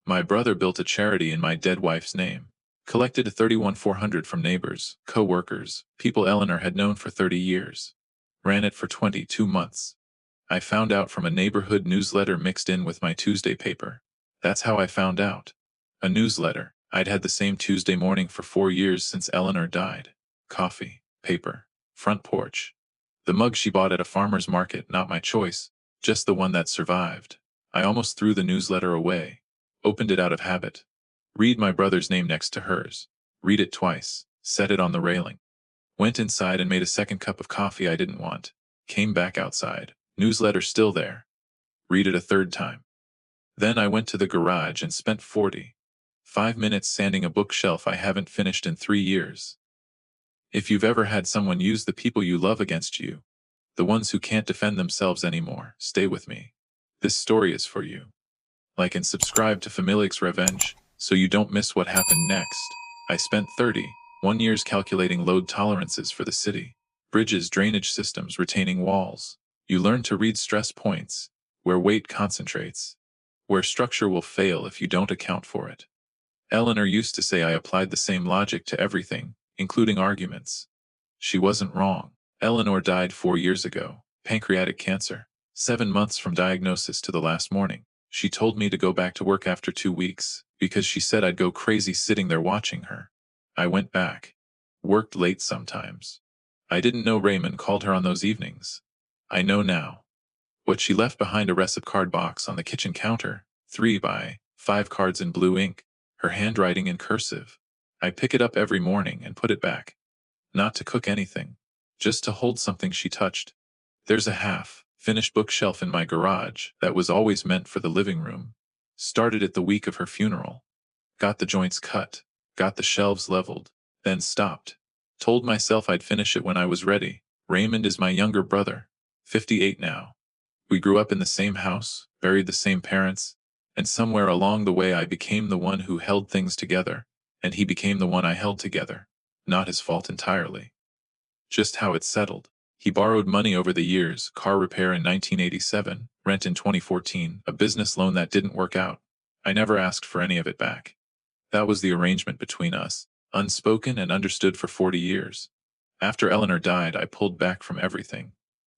My brother built a charity in my dead wife's name. Collected 31,400 from neighbors, co-workers, people Eleanor had known for 30 years. Ran it for 22 months. I found out from a neighborhood newsletter mixed in with my Tuesday paper. That's how I found out. A newsletter. I'd had the same Tuesday morning for 4 years since Eleanor died. Coffee, paper, front porch. The mug she bought at a farmer's market, not my choice, just the one that survived. I almost threw the newsletter away. Opened it out of habit. Read my brother's name next to hers. Read it twice. Set it on the railing. Went inside and made a second cup of coffee I didn't want. Came back outside. Newsletter still there. Read it a third time. Then I went to the garage and spent 45 minutes sanding a bookshelf I haven't finished in 3 years. If you've ever had someone use the people you love against you, the ones who can't defend themselves anymore, stay with me. This story is for you. Like and subscribe to Familix's Revenge, so you don't miss what happened next. I spent 31 years calculating load tolerances for the city. Bridges, drainage systems, retaining walls. You learn to read stress points, where weight concentrates, where structure will fail if you don't account for it. Eleanor used to say I applied the same logic to everything, including arguments. She wasn't wrong. Eleanor died 4 years ago, pancreatic cancer. 7 months from diagnosis to the last morning. She told me to go back to work after 2 weeks, because she said I'd go crazy sitting there watching her. I went back. Worked late sometimes. I didn't know Raymond called her on those evenings. I know now. What she left behind, a recipe card box on the kitchen counter, 3 by 5 cards in blue ink, her handwriting in cursive. I pick it up every morning and put it back. Not to cook anything, just to hold something she touched. There's a half-finished bookshelf in my garage that was always meant for the living room. Started it the week of her funeral. Got the joints cut, got the shelves leveled, then stopped. Told myself I'd finish it when I was ready. Raymond is my younger brother, 58 now. We grew up in the same house, buried the same parents, and somewhere along the way I became the one who held things together, and he became the one I held together. Not his fault entirely. Just how it settled. He borrowed money over the years, car repair in 1987, rent in 2014, a business loan that didn't work out. I never asked for any of it back. That was the arrangement between us, unspoken and understood for 40 years. After Eleanor died, I pulled back from everything.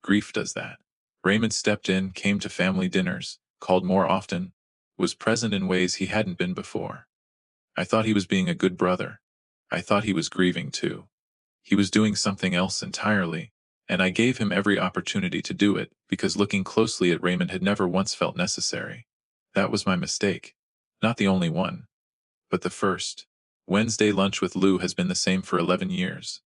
Grief does that. Raymond stepped in, came to family dinners, called more often, was present in ways he hadn't been before. I thought he was being a good brother. I thought he was grieving too. He was doing something else entirely, and I gave him every opportunity to do it, because looking closely at Raymond had never once felt necessary. That was my mistake. Not the only one, but the first. Wednesday lunch with Lou has been the same for 11 years.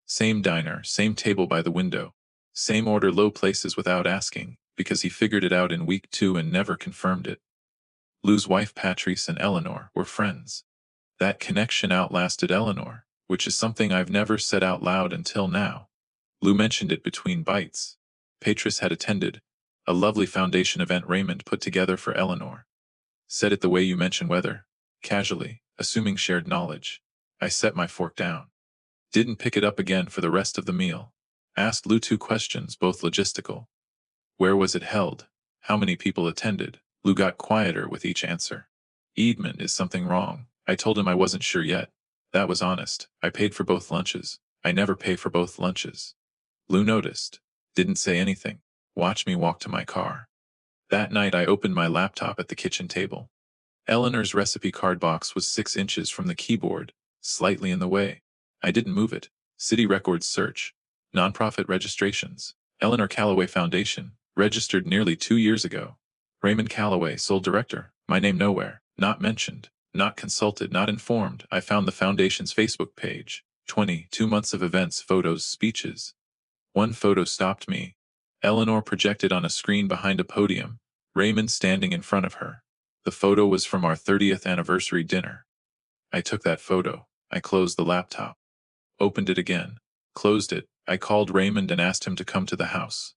Same diner, same table by the window. Same order, low places without asking, because he figured it out in week 2 and never confirmed it. Lou's wife Patrice and Eleanor were friends. That connection outlasted Eleanor, which is something I've never said out loud until now. Lou mentioned it between bites. Patrice had attended a lovely foundation event Raymond put together for Eleanor. Said it the way you mention weather, casually, assuming shared knowledge. I set my fork down. Didn't pick it up again for the rest of the meal. Asked Lou 2 questions, both logistical. Where was it held? How many people attended? Lou got quieter with each answer. Edmund, is something wrong? I told him I wasn't sure yet. That was honest. I paid for both lunches. I never pay for both lunches. Lou noticed. Didn't say anything. Watched me walk to my car. That night I opened my laptop at the kitchen table. Eleanor's recipe card box was 6 inches from the keyboard, slightly in the way. I didn't move it. City records search. Nonprofit registrations. Eleanor Calloway Foundation, registered nearly 2 years ago. Raymond Calloway, sole director. My name nowhere. Not mentioned. Not consulted. Not informed. I found the foundation's Facebook page. 22 months of events, photos, speeches. One photo stopped me. Eleanor projected on a screen behind a podium. Raymond standing in front of her. The photo was from our 30th anniversary dinner. I took that photo. I closed the laptop. Opened it again. Closed it. I called Raymond and asked him to come to the house.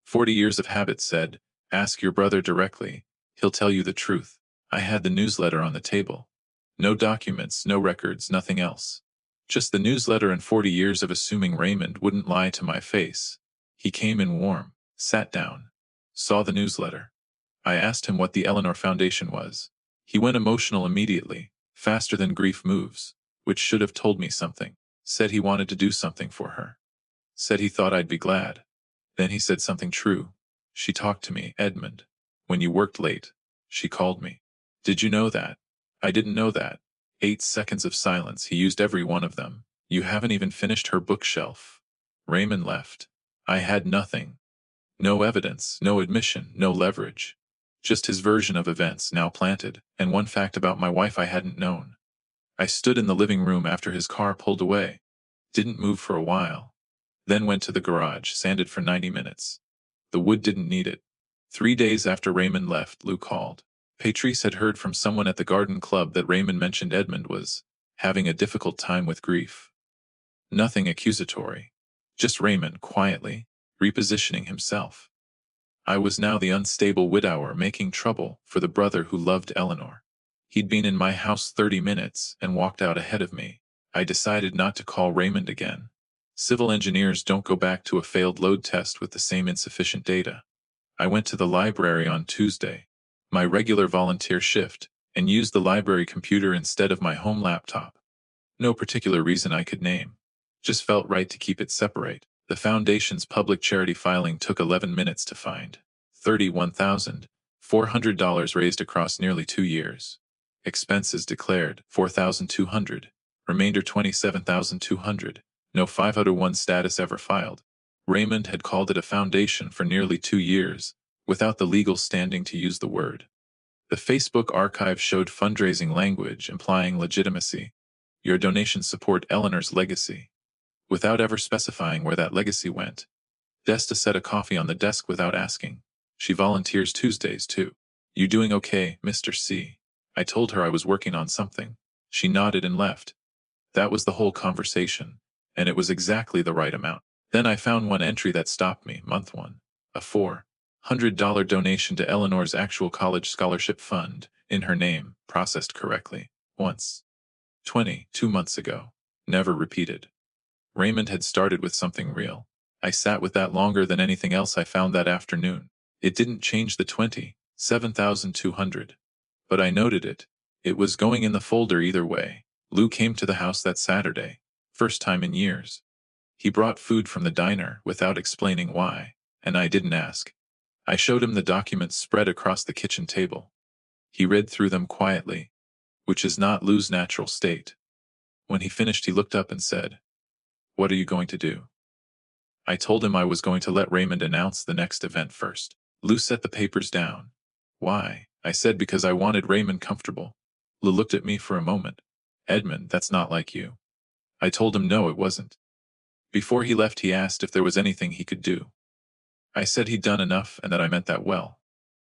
40 years of habit said, ask your brother directly. He'll tell you the truth. I had the newsletter on the table. No documents, no records, nothing else. Just the newsletter and 40 years of assuming Raymond wouldn't lie to my face. He came in warm, sat down, saw the newsletter. I asked him what the Eleanor Foundation was. He went emotional immediately, faster than grief moves, which should have told me something. Said he wanted to do something for her. Said he thought I'd be glad. Then he said something true. She talked to me, Edmund. When you worked late, she called me. Did you know that? I didn't know that. 8 seconds of silence, he used every one of them. You haven't even finished her bookshelf. Raymond left. I had nothing. No evidence, no admission, no leverage. Just his version of events now planted, and one fact about my wife I hadn't known. I stood in the living room after his car pulled away. Didn't move for a while. Then went to the garage, sanded for 90 minutes. The wood didn't need it. 3 days after Raymond left, Lou called. Patrice had heard from someone at the garden club that Raymond mentioned Edmund was having a difficult time with grief. Nothing accusatory. Just Raymond, quietly, repositioning himself. I was now the unstable widower making trouble for the brother who loved Eleanor. He'd been in my house 30 minutes and walked out ahead of me. I decided not to call Raymond again. Civil engineers don't go back to a failed load test with the same insufficient data. I went to the library on Tuesday, my regular volunteer shift, and used the library computer instead of my home laptop. No particular reason I could name. Just felt right to keep it separate. The foundation's public charity filing took 11 minutes to find. $31,400 raised across nearly 2 years. Expenses declared, $4,200. Remainder $27,200. No 501 status ever filed. Raymond had called it a foundation for nearly 2 years, without the legal standing to use the word. The Facebook archive showed fundraising language implying legitimacy. Your donations support Eleanor's legacy. Without ever specifying where that legacy went. Desta set a coffee on the desk without asking. She volunteers Tuesdays too. You doing okay, Mr. C? I told her I was working on something. She nodded and left. That was the whole conversation, and it was exactly the right amount. Then I found one entry that stopped me, month 1. A $400 donation to Eleanor's actual college scholarship fund, in her name, processed correctly. Once. 22 months ago. Never repeated. Raymond had started with something real. I sat with that longer than anything else I found that afternoon. It didn't change the $27,200. But I noted it. It was going in the folder either way. Lou came to the house that Saturday. First time in years. He brought food from the diner without explaining why, and I didn't ask. I showed him the documents spread across the kitchen table. He read through them quietly, which is not Lou's natural state. When he finished, he looked up and said, "What are you going to do?" I told him I was going to let Raymond announce the next event first. Lou set the papers down. Why? I said because I wanted Raymond comfortable. Lou looked at me for a moment. Edmund, that's not like you. I told him no, it wasn't. Before he left, he asked if there was anything he could do. I said he'd done enough and that I meant that well.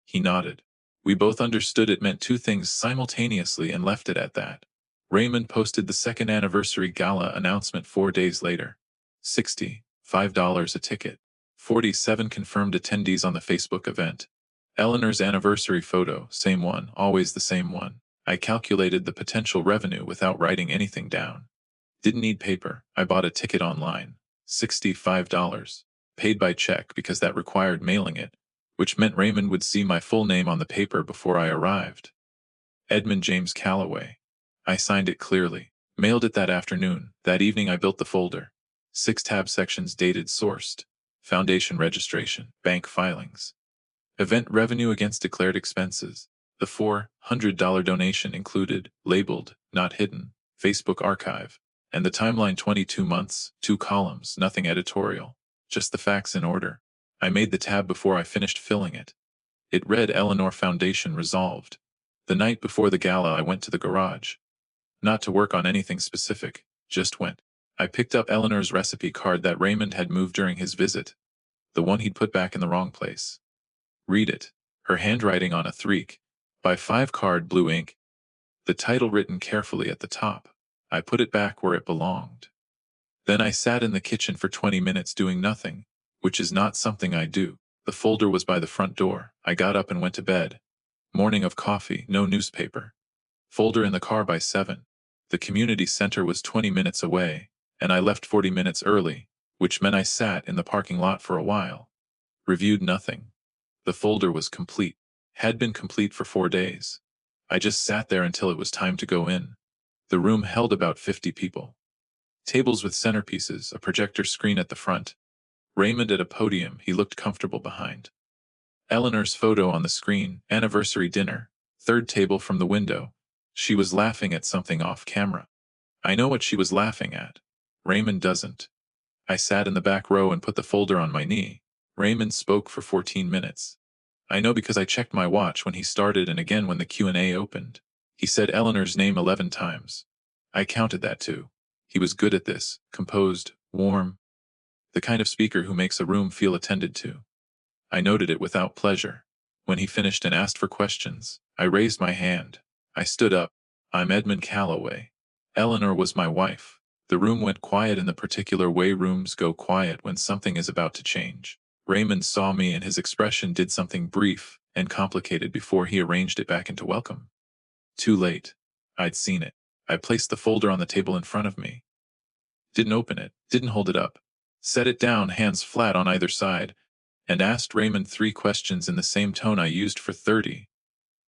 He nodded. We both understood it meant two things simultaneously and left it at that. Raymond posted the second anniversary gala announcement 4 days later. $65 a ticket. 47 confirmed attendees on the Facebook event. Eleanor's anniversary photo, same one, always the same one. I calculated the potential revenue without writing anything down. Didn't need paper. I bought a ticket online. $65. Paid by check because that required mailing it, which meant Raymond would see my full name on the paper before I arrived. Edmund James Calloway. I signed it clearly. Mailed it that afternoon. That evening I built the folder. 6 tab sections dated sourced. Foundation registration. Bank filings. Event revenue against declared expenses. The $400 donation included, labeled, not hidden, Facebook archive. And the timeline 22 months, 2 columns, nothing editorial. Just the facts in order. I made the tab before I finished filling it. It read Eleanor Foundation resolved. The night before the gala I went to the garage. Not to work on anything specific, just went. I picked up Eleanor's recipe card that Raymond had moved during his visit. The one he'd put back in the wrong place. Read it. Her handwriting on a 3x5 card, blue ink. The title written carefully at the top. I put it back where it belonged. Then I sat in the kitchen for 20 minutes doing nothing, which is not something I do. The folder was by the front door. I got up and went to bed. Morning of coffee, no newspaper. Folder in the car by 7. The community center was 20 minutes away, and I left 40 minutes early, which meant I sat in the parking lot for a while. Reviewed nothing. The folder was complete. Had been complete for 4 days. I just sat there until it was time to go in. The room held about 50 people. Tables with centerpieces, a projector screen at the front. Raymond at a podium he looked comfortable behind. Eleanor's photo on the screen, anniversary dinner, third table from the window. She was laughing at something off camera. I know what she was laughing at. Raymond doesn't. I sat in the back row and put the folder on my knee. Raymond spoke for 14 minutes. I know because I checked my watch when he started and again when the Q&A opened. He said Eleanor's name 11 times. I counted that too. He was good at this, composed, warm, the kind of speaker who makes a room feel attended to. I noted it without pleasure. When he finished and asked for questions, I raised my hand. I stood up. I'm Edmund Calloway. Eleanor was my wife. The room went quiet in the particular way rooms go quiet when something is about to change. Raymond saw me and his expression did something brief and complicated before he arranged it back into welcome. Too late. I'd seen it. I placed the folder on the table in front of me. Didn't open it, didn't hold it up. Set it down, hands flat on either side, and asked Raymond 3 questions in the same tone I used for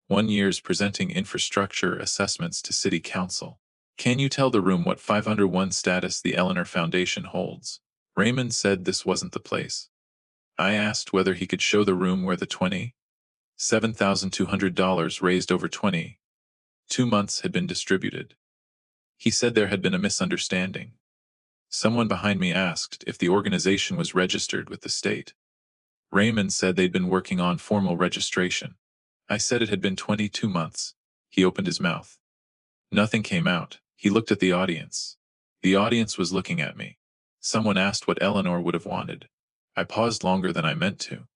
1 years presenting infrastructure assessments to City Council. Can you tell the room what 501 status the Eleanor Foundation holds? Raymond said this wasn't the place. I asked whether he could show the room where the $27,200 raised over 22 months had been distributed. He said there had been a misunderstanding. Someone behind me asked if the organization was registered with the state. Raymond said they'd been working on formal registration. I said it had been 22 months. He opened his mouth. Nothing came out. He looked at the audience. The audience was looking at me. Someone asked what Eleanor would have wanted. I paused longer than I meant to.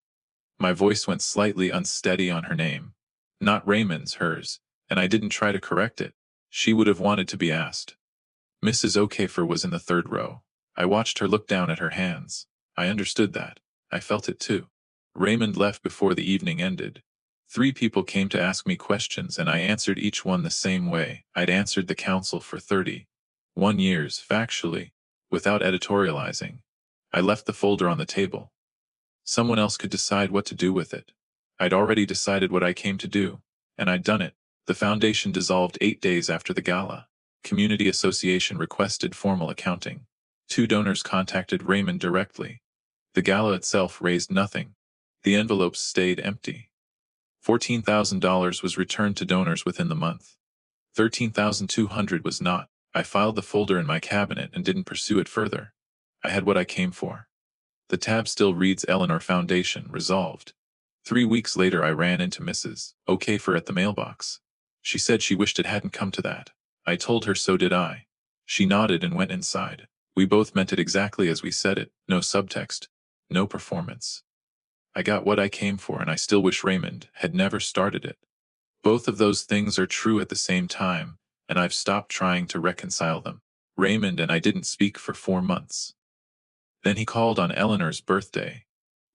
My voice went slightly unsteady on her name. Not Raymond's, hers, and I didn't try to correct it. She would have wanted to be asked. Mrs. O'Kafer was in the 3rd row. I watched her look down at her hands. I understood that. I felt it too. Raymond left before the evening ended. 3 people came to ask me questions and I answered each one the same way I'd answered the council for 1 years, factually, without editorializing. I left the folder on the table. Someone else could decide what to do with it. I'd already decided what I came to do, and I'd done it. The foundation dissolved 8 days after the gala. Community Association requested formal accounting. 2 donors contacted Raymond directly. The gala itself raised nothing. The envelopes stayed empty. $14,000 was returned to donors within the month. $13,200 was not. I filed the folder in my cabinet and didn't pursue it further. I had what I came for. The tab still reads Eleanor Foundation, resolved. 3 weeks later I ran into Mrs. O'Kafer at the mailbox. She said she wished it hadn't come to that. I told her so did I. She nodded and went inside. We both meant it exactly as we said it, no subtext, no performance. I got what I came for and I still wish Raymond had never started it. Both of those things are true at the same time, and I've stopped trying to reconcile them. Raymond and I didn't speak for 4 months. Then he called on Eleanor's birthday,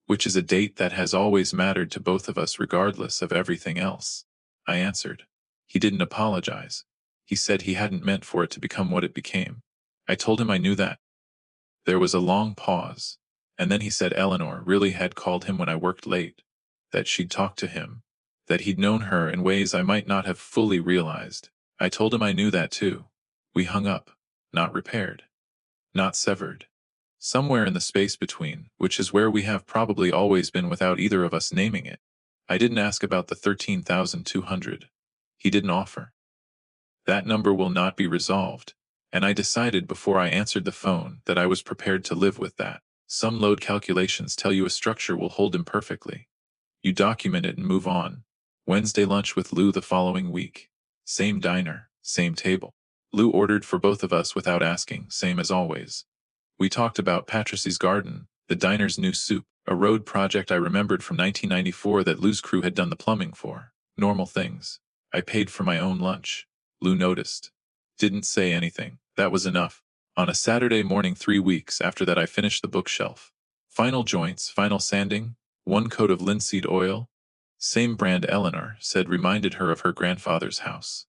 which is a date that has always mattered to both of us regardless of everything else. I answered. He didn't apologize. He said he hadn't meant for it to become what it became. I told him I knew that. There was a long pause, and then he said Eleanor really had called him when I worked late, that she'd talked to him, that he'd known her in ways I might not have fully realized. I told him I knew that too. We hung up, not repaired, not severed. Somewhere in the space between, which is where we have probably always been without either of us naming it. I didn't ask about the 13,200. He didn't offer. That number will not be resolved, and I decided before I answered the phone that I was prepared to live with that. Some load calculations tell you a structure will hold imperfectly. You document it and move on. Wednesday lunch with Lou the following week. Same diner, same table. Lou ordered for both of us without asking, same as always. We talked about Patricy's Garden, the diner's new soup, a road project I remembered from 1994 that Lou's crew had done the plumbing for. Normal things. I paid for my own lunch. Lou noticed. Didn't say anything. That was enough. On a Saturday morning 3 weeks after that I finished the bookshelf. Final joints, final sanding, 1 coat of linseed oil. Same brand Eleanor said reminded her of her grandfather's house.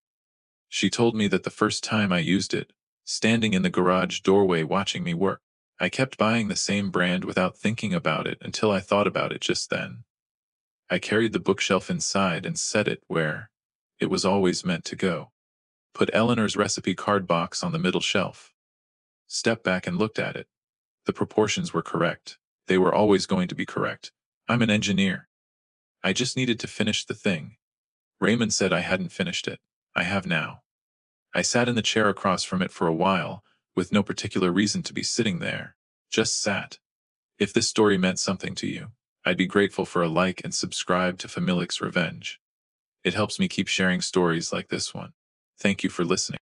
She told me that the first time I used it, standing in the garage doorway watching me work, I kept buying the same brand without thinking about it until I thought about it just then. I carried the bookshelf inside and set it where It was always meant to go. Put Eleanor's recipe card box on the middle shelf. Stepped back and looked at it. The proportions were correct. They were always going to be correct. I'm an engineer. I just needed to finish the thing. Raymond said I hadn't finished it. I have now. I sat in the chair across from it for a while, with no particular reason to be sitting there. Just sat. If this story meant something to you, I'd be grateful for a like and subscribe to Familix's Revenge. It helps me keep sharing stories like this one. Thank you for listening.